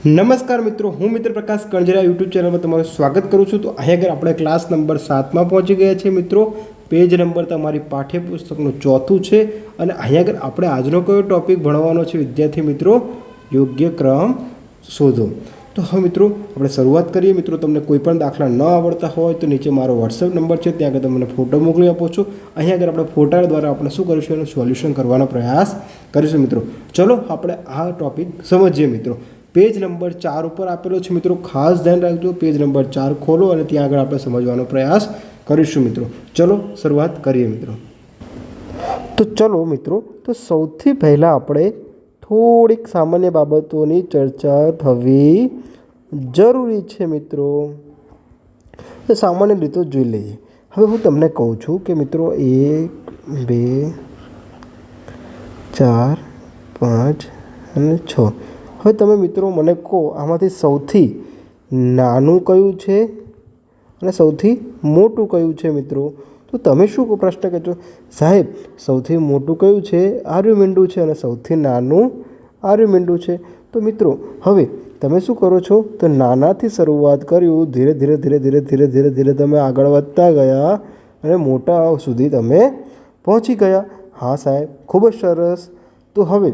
નમસ્કાર મિત્રો, હું મિત્ર પ્રકાશ કણજરા યુટ્યુબ ચેનલમાં તમારું સ્વાગત કરું છું। તો અહીં આગળ આપણે ક્લાસ નંબર 7માં પહોંચી ગયા છીએ મિત્રો। પેજ નંબર તમારી પાઠ્યપુસ્તકનું 4થું છે અને અહીં આગળ આપણે આજનો કયો ટોપિક ભણવાનો છે વિદ્યાર્થી મિત્રો? યોગ્ય ક્રમ શોધો। તો હવે મિત્રો આપણે શરૂઆત કરીએ। મિત્રો તમને કોઈ પણ દાખલા ન આવડતા હોય તો નીચે મારો વોટ્સએપ નંબર છે, ત્યાં આગળ તમને ફોટો મોકલી આપો છો। અહીં આગળ આપણે ફોટા દ્વારા આપણે શું કરીશું, એનું સોલ્યુશન કરવાનો પ્રયાસ કરીશું મિત્રો। ચલો આપણે આ ટોપિક સમજીએ મિત્રો। પેજ નંબર 4 ઉપર આપેલો છે મિત્રો, ખાસ ધ્યાન રાખજો। પેજ નંબર 4 ખોલો અને ત્યાં આગળ આપણે સમજવાનો પ્રયાસ કરીશું મિત્રો। ચલો શરૂઆત કરીએ મિત્રો। તો ચલો મિત્રો, તો સૌથી પહેલાં આપણે થોડીક સામાન્ય બાબતોની ચર્ચા થવી જરૂરી છે મિત્રો। તો સામાન્ય રીતો જોઈ લઈએ। હવે હું તમને કહું છું કે મિત્રો 1 2 4 5 અને 6। હવે તમે મિત્રો મને કહો, આમાંથી સૌથી નાનું કયું છે અને સૌથી મોટું કયું છે મિત્રો? તો તમે શું પ્રશ્ન કરશો, સાહેબ સૌથી મોટું કયું છે? આર્યું મીંડું છે અને સૌથી નાનું આર્યું મીંડું છે। તો મિત્રો હવે તમે શું કરો છો, તો નાનાથી શરૂઆત કર્યું, ધીરે ધીરે ધીરે ધીરે ધીરે ધીરે ધીરે તમે આગળ વધતા ગયા અને મોટા સુધી તમે પહોંચી ગયા। હા સાહેબ, ખૂબ જ સરસ। તો હવે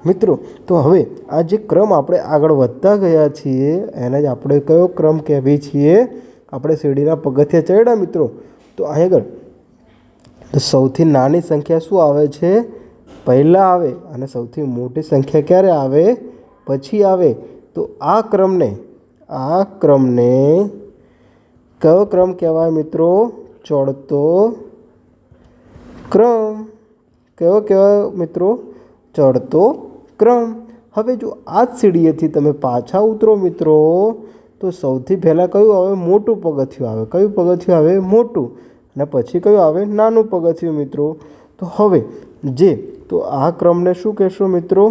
મિત્રો, તો હવે આ જે ક્રમ આપણે આગળ વધતા ગયા છીએ એને જ આપણે કયો ક્રમ કહેવીએ છીએ? આપણે સીડીના પગથિયા ચડ્યા મિત્રો, તો અહીં આગળ તો સૌથી નાની સંખ્યા શું આવે છે? પહેલાં આવે, અને સૌથી મોટી સંખ્યા ક્યારે આવે? પછી આવે। તો આ ક્રમને કયો ક્રમ કહેવાય મિત્રો? ચડતો ક્રમ। કયો કહેવાય મિત્રો? ચડતો ક્રમ। હવે જો આ જ સીડીએથી તમે પાછા ઉતરો મિત્રો, તો સૌથી પહેલાં કયું આવે? મોટું પગથિયું આવે। કયું પગથિયું આવે? મોટું। અને પછી કયું આવે? નાનું પગથિયું મિત્રો। તો હવે તો આ ક્રમને શું કહેશો મિત્રો?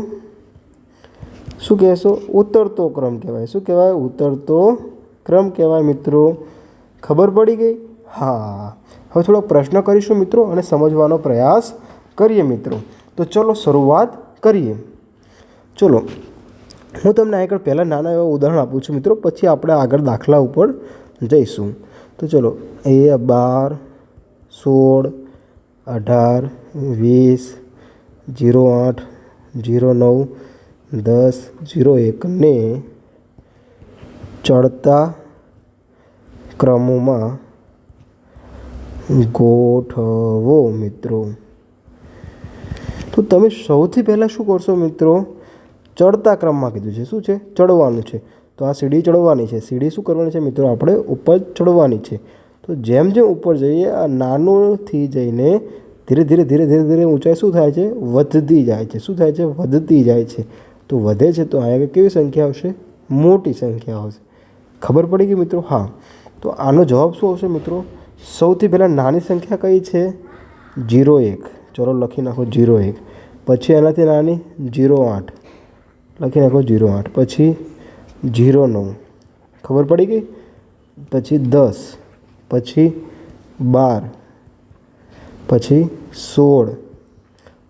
શું કહેશો? ઉતરતો ક્રમ કહેવાય। શું કહેવાય? ઉતરતો ક્રમ કહેવાય મિત્રો। ખબર પડી ગઈ? હા। હવે થોડો પ્રશ્ન કરીશું મિત્રો અને સમજવાનો પ્રયાસ કરીએ મિત્રો। તો ચલો શરૂઆત કરીએ। ચલો હું તમને આગળ પહેલાં નાના એવા ઉદાહરણ આપું છું મિત્રો, પછી આપણે આગળ દાખલા ઉપર જઈશું। તો ચલો 12 16 18 20 08 09 10 01 ને ચડતા ક્રમોમાં ગોઠવો મિત્રો। તો તમે સૌથી પહેલાં શું કરશો મિત્રો? ચડતા ક્રમમાં કીધું છે, શું છે? ચડવાનું છે। તો આ સીડી ચડવાની છે। સીડી શું કરવાની છે મિત્રો? આપણે ઉપર ચડવાની છે। તો જેમ જેમ ઉપર જઈએ, આ નાનુંથી જઈને ધીરે ધીરે ધીરે ધીરે ધીરે ઊંચાઈ શું થાય છે? વધતી જાય છે। શું થાય છે? વધતી જાય છે। તો વધે છે તો અહીંયા કેવી સંખ્યા આવશે? મોટી સંખ્યા આવશે। ખબર પડી ગઈ મિત્રો? હા। તો આનો જવાબ શું આવશે મિત્રો? સૌથી પહેલાં નાની સંખ્યા કઈ છે? 01। ચલો લખી નાખો 01। પછી એનાથી નાની 08, લખી નાખો 08। પછી 09, ખબર પડી ગઈ? પછી 10, પછી 12, પછી 16,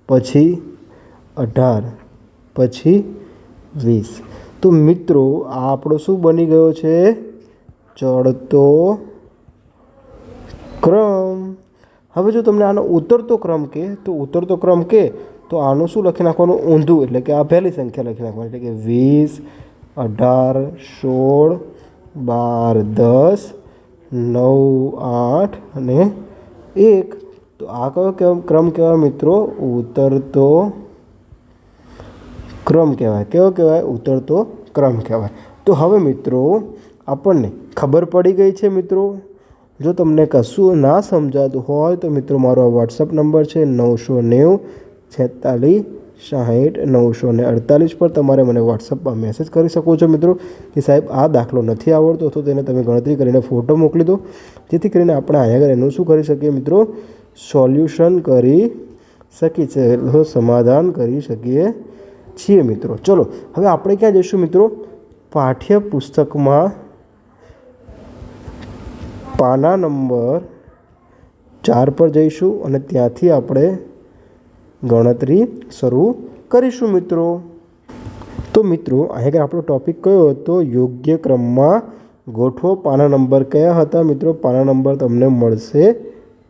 પછી 18, પછી 20। તો મિત્રો આ આપણો શું બની ગયો છે? ચડતો ક્રમ। હવે જો તમને આનો ઉતરતો ક્રમ કહે, તો ઉતરતો ક્રમ કહે તો આનું શું લખી નાખવાનું? ઊંધું। એટલે કે આ પહેલી સંખ્યા લખી નાખવાની, એટલે કે 20 18 16 12 10 9 8 અને 1। તો આ કયો ક્રમ કહેવાય મિત્રો? ઉતરતો ક્રમ કહેવાય। કેવો કહેવાય? ઉતરતો ક્રમ કહેવાય। તો હવે મિત્રો આપણને ખબર પડી ગઈ છે મિત્રો। જો તમને કશું ના સમજાતું હોય તો મિત્રો મારો વોટ્સઅપ નંબર છે 990 46 60 948 પર તમારે મને વોટ્સઅપમાં મેસેજ કરી શકો છો મિત્રો કે સાહેબ આ દાખલો નથી આવડતો, તો તેને તમે ગણતરી કરીને ફોટો મોકલી દો, જેથી કરીને આપણે અહીંયા આગળ એનું શું કરી શકીએ મિત્રો? સોલ્યુશન કરી શકીએ છીએ, સમાધાન કરી શકીએ છીએ મિત્રો। ચલો હવે આપણે ક્યાં જઈશું મિત્રો? પાઠ્યપુસ્તકમાં પાના નંબર 4 પર જઈશું અને ત્યાંથી આપણે ગણતરી શરૂ કરીશું મિત્રો। તો મિત્રો અહીંયા આપણો ટૉપિક કયો હતો? યોગ્ય ક્રમમાં ગોઠવો. પાના નંબર કયા હતા મિત્રો? પાના નંબર તમને મળશે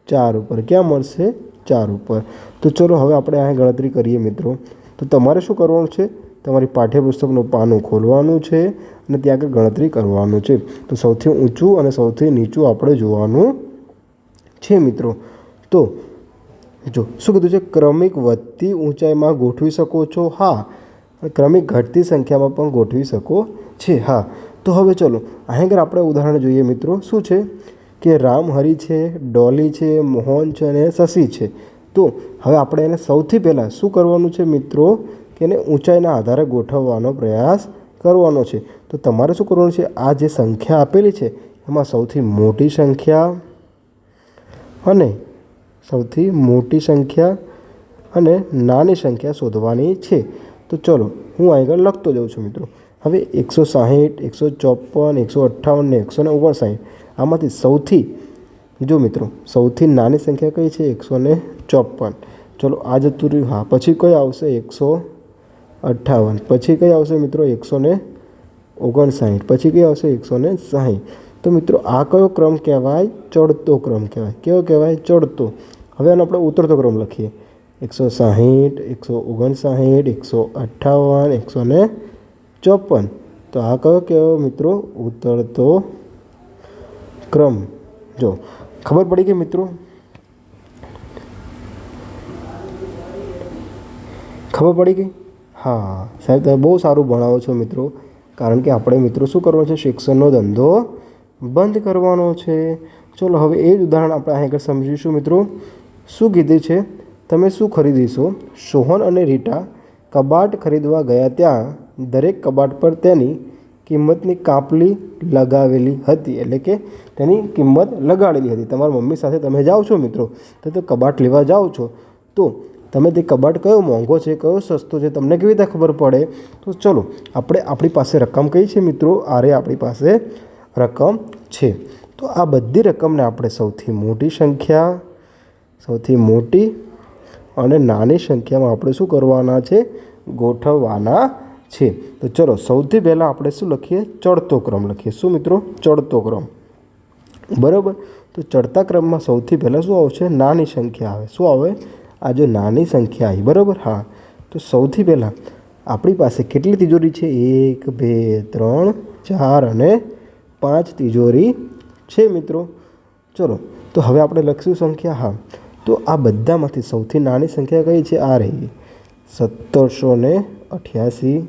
4 ઉપર. ક્યાં મળશે? 4 ઉપર. તો ચલો હવે આપણે અહીંયા ગણતરી કરીએ મિત્રો. તો તમારે શું કરવાનું છે? તમારી પાઠ્યપુસ્તકનું પાનું ખોલવાનું છે અને ત્યાં આગળ ગણતરી કરવાનું છે. તો સૌથી ઊંચું અને સૌથી નીચું આપણે જોવાનું છે મિત્રો. તો જો શું કીધું છે? ક્રમિક વધતી ઊંચાઈમાં ગોઠવી શકો છો. હા. ક્રમિક ઘટતી સંખ્યામાં પણ ગોઠવી શકો છે. હા. તો હવે ચલો અહીં આપણે ઉદાહરણ જોઈએ મિત્રો. શું છે કે રામહરી છે, ડોલી છે, મોહન છે અને શશી છે. તો હવે આપણે એને સૌથી પહેલાં શું કરવાનું છે મિત્રો? કે એને ઊંચાઈના આધારે ગોઠવવાનો પ્રયાસ કરવાનો છે. તો તમારે શું કરવાનું છે? આ જે સંખ્યા આપેલી છે એમાં સૌથી મોટી સંખ્યા અને નાની સંખ્યા શોધવાની છે. તો ચલો હું આગળ લખતો જાઉં છું મિત્રો. હવે 160, 154, 158 ને 159 આમાંથી સૌથી નાની સંખ્યા કઈ છે? 154. ચલો આ જતું રહ્યું. હા. પછી કઈ આવશે? 158. પછી કઈ આવશે મિત્રો? 159. પછી કઈ આવશે? 160. તો મિત્રો આ કયો ક્રમ કહેવાય? ચડતો ક્રમ કહેવાય. કેવો કહેવાય? ચડતો. હવે આનો આપણે ઉતરતો ક્રમ લખીએ. 160, 159, 158, 154. તો આ કયો કહેવાય મિત્રો? ઉતરતો ક્રમ. જો ખબર પડી કે મિત્રો? ખબર પડી ગઈ? હા સાહેબ, તમે બહુ સારું ભણાવો છો મિત્રો. કારણ કે આપણે મિત્રો શું કરવાનું છે? શિક્ષણનો ધંધો બંધ કરવાનો છે. ચલો હવે એ જ ઉદાહરણ આપણે અહીં આગળ સમજીશું મિત્રો. શું કીધું છે? તમે શું ખરીદીશો? સોહન અને રીટા કબાટ ખરીદવા ગયા. ત્યાં દરેક કબાટ પર તેની કિંમતની કાપલી લગાવેલી હતી. એટલે કે તેની કિંમત લગાડેલી હતી. તમારા મમ્મી સાથે તમે જાઓ છો મિત્રો, તો કબાટ લેવા જાઓ છો. તો તમે તે કબાટ કયો મોંઘો છે, કયો સસ્તો છે, તમને કેવી રીતે ખબર પડે? તો ચલો આપણી પાસે રકમ કઈ છે મિત્રો? આરે આપણી પાસે રકમ છે. તો આ બધી રકમને આપણે સૌથી મોટી અને નાની સંખ્યામાં આપણે શું કરવાના છે? ગોઠવવાના છે. તો ચલો સૌથી પહેલાં આપણે શું લખીએ? ચડતો ક્રમ લખીએ. શું મિત્રો? ચડતો ક્રમ. બરાબર. તો ચડતા ક્રમમાં સૌથી પહેલાં શું આવશે? નાની સંખ્યા આવે. શું આવે? આ જો નાની સંખ્યા આવી. બરાબર. હા. તો સૌથી પહેલાં આપણી પાસે કેટલી તિજોરી છે? 1, 2, 3, 4 અને 5 તિજોરી છે મિત્રો. ચલો તો હવે આપણે લખીશું સંખ્યા. હા. તો આ બધામાંથી સૌથી નાની સંખ્યા કઈ છે? આ રહી 1788.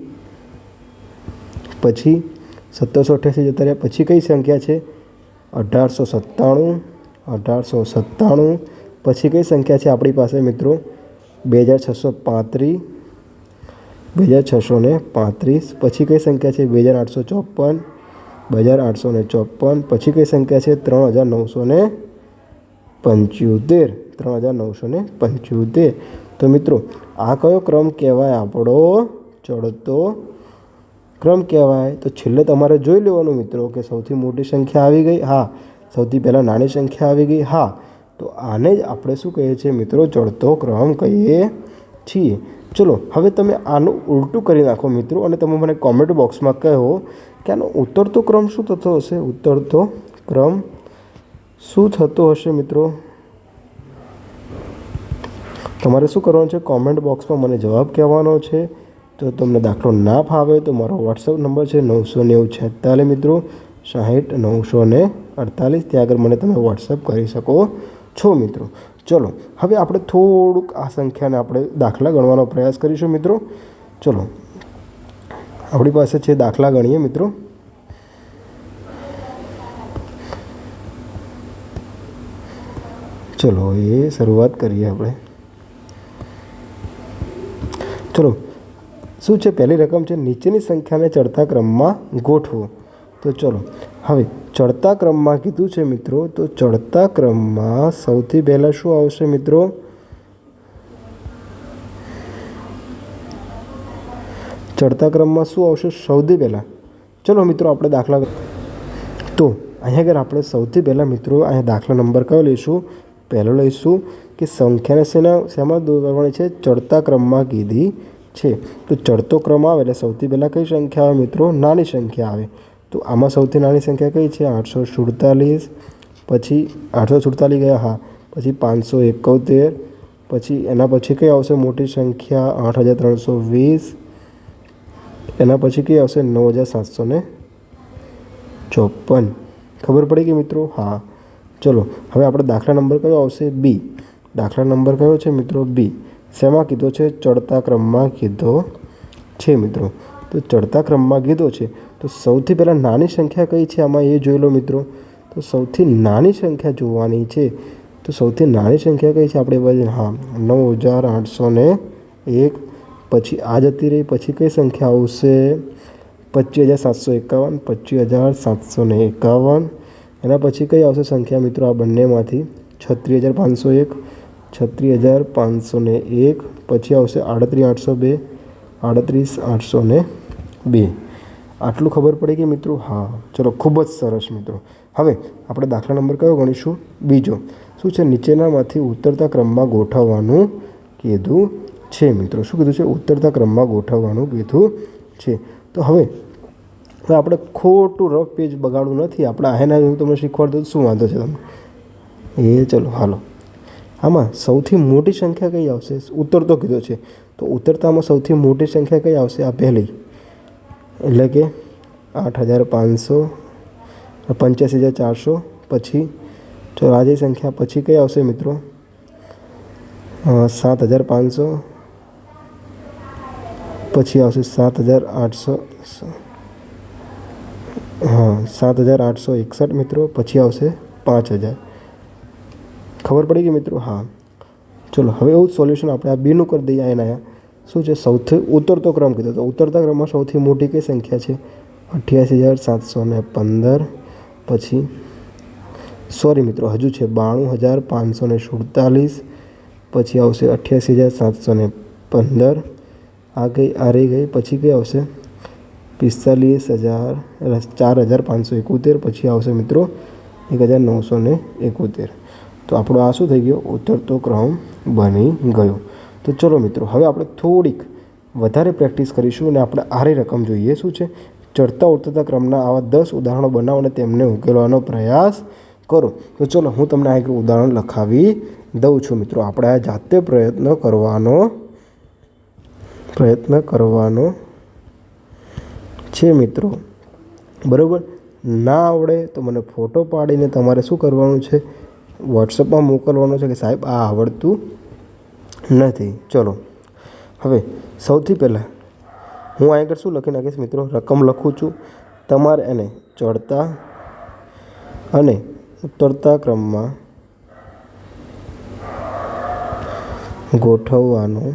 પછી 1788 જતા રહ્યા. પછી કઈ સંખ્યા છે? 1897. પછી કઈ સંખ્યા છે આપણી પાસે મિત્રો? 2635. 2635. પછી કઈ સંખ્યા છે? 2854. 2854. પછી કઈ સંખ્યા છે? 3975. તો મિત્રો આ કયો ક્રમ કહેવાય? આપણો ચડતો ક્રમ કહેવાય. તો છેલ્લે તમારે જોઈ લેવાનું મિત્રો કે સૌથી મોટી સંખ્યા આવી ગઈ. હા. સૌથી પહેલાં નાની સંખ્યા આવી ગઈ. હા. તો આને જ આપણે શું કહીએ છીએ મિત્રો? ચડતો ક્રમ કહીએ છીએ. ચલો હવે તમે આનું ઉલટું કરી નાખો મિત્રો, અને તમે મને કોમેન્ટ બોક્સમાં કહો કે આનો ઉતરતો ક્રમ શું થતો હશે? ઉતરતો ક્રમ શું થતો હશે મિત્રો? તમારે શું કરવાનું છે? કોમેન્ટ બોક્સમાં મને જવાબ કહેવાનો છે. તો તમને દાખલો ના ફાવે તો મારો વોટ્સઅપ નંબર છે 99046 મિત્રો 60 948. ત્યાં આગળ મને તમે વોટ્સઅપ કરી શકો છો મિત્રો. ચલો હવે આપણે થોડુંક આ સંખ્યાને આપણે દાખલા ગણવાનો પ્રયાસ કરીશું મિત્રો. ચલો આપણી પાસે છે દાખલા ગણીએ મિત્રો. ચલો એ શરૂઆત કરીએ આપણે. ચલો શું છે? પહેલી રકમ છે નીચેની સંખ્યાને ચડતા ક્રમમાં ગોઠવો. તો ચલો હવે ચડતા ક્રમમાં કીધું છે મિત્રો. તો ચડતા ક્રમમાં સૌથી પહેલાં શું આવશે મિત્રો? ચડતા ક્રમમાં શું આવશે સૌથી પહેલાં? ચલો મિત્રો આપણે દાખલા. તો અહીંયા આગળ આપણે સૌથી પહેલાં મિત્રો અહીંયા દાખલા નંબર કયો લઈશું? પહેલો લઈશું કે સંખ્યાને શેમાં દોરવાની છે? ચડતા ક્રમમાં કીધી છે. તો ચડતો ક્રમ આવે એટલે સૌથી પહેલાં કઈ સંખ્યા આવે મિત્રો? નાની સંખ્યા આવે. તો આમાં સૌથી નાની સંખ્યા કઈ છે? 847. પછી 847 ગયા, હા. પછી 571. પછી એના પછી કઈ આવશે મોટી સંખ્યા? 8320. એના પછી કઈ આવશે? 9754. ખબર પડી કે મિત્રો? હા. ચલો હવે આપણે દાખલા નંબર કયો આવશે? બી. દાખલા નંબર કયો છે મિત્રો? બી. શેમાં કીધો છે? ચડતા ક્રમમાં કીધો છે મિત્રો. તો ચડતા ક્રમમાં કીધો છે તો સૌથી પહેલાં નાની સંખ્યા કઈ છે આમાં એ જોઈ લો મિત્રો. તો સૌથી નાની સંખ્યા જોવાની છે. તો સૌથી નાની સંખ્યા કઈ છે આપણે પાસે? હા, 9801. પછી આ જતી રહી, પછી કઈ સંખ્યા આવશે? 25751. 25751. એના પછી કઈ આવશે સંખ્યા મિત્રો આ બંનેમાંથી? 36501. 36501. પછી આવશે 38802. 38802. આટલું ખબર પડી કે મિત્રો? હા. ચલો, ખૂબ જ સરસ મિત્રો. હવે આપણે દાખલા નંબર કયો ગણીશું? બીજો. શું છે? નીચેનામાંથી ઉતરતા ક્રમમાં ગોઠવવાનું કીધું છે મિત્રો. શું કીધું છે? ઉતરતા ક્રમમાં ગોઠવવાનું કીધું છે. તો હવે આપણે ખોટું રફ પેજ બગાડવું નથી. આપણે આના હું તમને શીખવાડ દઉં, શું વાંધો છે તમને? ચલો હાલો. આમાં સૌથી મોટી સંખ્યા કઈ આવશે? ઉતરતો કીધો છે તો ઉતરતામાં સૌથી મોટી સંખ્યા કઈ આવશે? આ પહેલી, એટલે કે 8500. 85400. પછી ચલો આ જે સંખ્યા પછી કઈ આવશે મિત્રો? 7500. પછી આવશે 7800. હા, 7861 મિત્રો. પછી આવશે 5000. ખબર પડી ગઈ મિત્રો? હા. ચલો હવે એવું જ સોલ્યુશન આપણે આ બીનું કરી દઈએ. એના શું છે? સૌથી ઉતરતો ક્રમ કીધો તો ઉતરતા ક્રમમાં સૌથી મોટી કઈ સંખ્યા છે? 88715. પછી સોરી મિત્રો, હજુ છે 92547. પછી આવશે 88715. આ ગઈ, આ રહી ગઈ. પછી કઈ આવશે? 45000 4571. પછી આવશે મિત્રો 1971. તો આપણો આ શું થઈ ગયો? ઉતરતો ક્રમ બની ગયો. તો ચલો મિત્રો, હવે આપણે થોડીક વધારે પ્રેક્ટિસ કરીશું અને આપણે આરી રકમ જોઈએ. શું છે? ચડતા ઉતરતા ક્રમના આવા 10 ઉદાહરણો બનાવો અને તેમને ઉકેલવાનો પ્રયાસ કરો. તો ચલો હું તમને આ એક ઉદાહરણ લખાવી દઉં છું મિત્રો. આપણે આ જાતે પ્રયત્ન કરવાનો છે મિત્રો. બરાબર? ના આવડે તો મને ફોટો પાડીને તમારે શું કરવાનું છે? વોટ્સઅપમાં મોકલવાનો છે કે સાહેબ આ આવડતું નથી. ચલો હવે સૌથી પહેલાં હું આગળ શું લખી નાખીશ મિત્રો? રકમ લખું છું. તમારે એને ચડતા અને ઉતરતા ક્રમમાં ગોઠવવાનું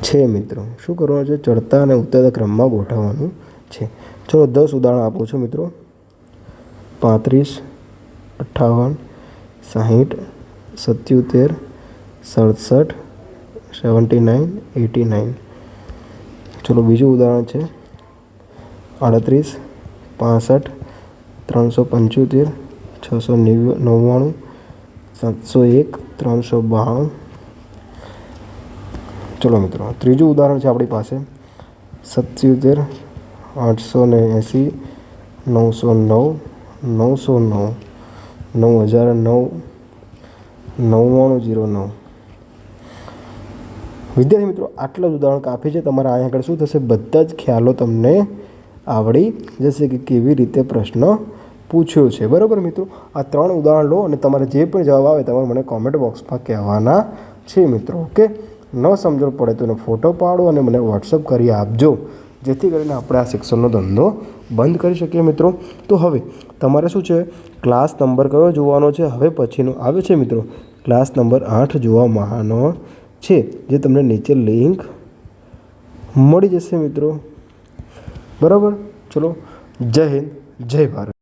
છે મિત્રો. શું કરવાનું છે? ચડતા અને ઉતરતા ક્રમમાં ગોઠવવાનું છે. ચલો 10 ઉદાહરણ આપું છું મિત્રો. 35, 58, 60, 77, 67, 79, 89. ચલો બીજું ઉદાહરણ છે 38, 65, 375, 699, 701, 392. ચલો મિત્રો ત્રીજું ઉદાહરણ છે આપણી પાસે 77, 880, 909, 909, 9009, 9909. વિદ્યાર્થી મિત્રો, આટલા જ ઉદાહરણ કાફી છે. તમારા અહીંયા આગળ શું થશે? બધા જ ખ્યાલો તમને આવડી જશે કે કેવી રીતે પ્રશ્ન પૂછ્યો છે. બરાબર મિત્રો? આ 3 ઉદાહરણ લો અને તમારે જે પણ જવાબ આવે તમારે મને કોમેન્ટ બોક્સમાં કહેવાના છે મિત્રો. ઓકે? ન સમજણ પડે તો એનો ફોટો પાડો અને મને વોટ્સઅપ કરી આપજો, જેથી કરીને આપણે આ શિક્ષણનો ધંધો બંધ કરી શકીએ મિત્રો. તો હવે તમારે શું છે? ક્લાસ નંબર કયો જોવાનો છે? હવે પછીનો આવે છે મિત્રો ક્લાસ નંબર 8 જોવાનો છે, જે તમને નીચે લિંક મળી જશે મિત્રો. બરાબર? ચલો, જય હિન્દ, જય ભારત.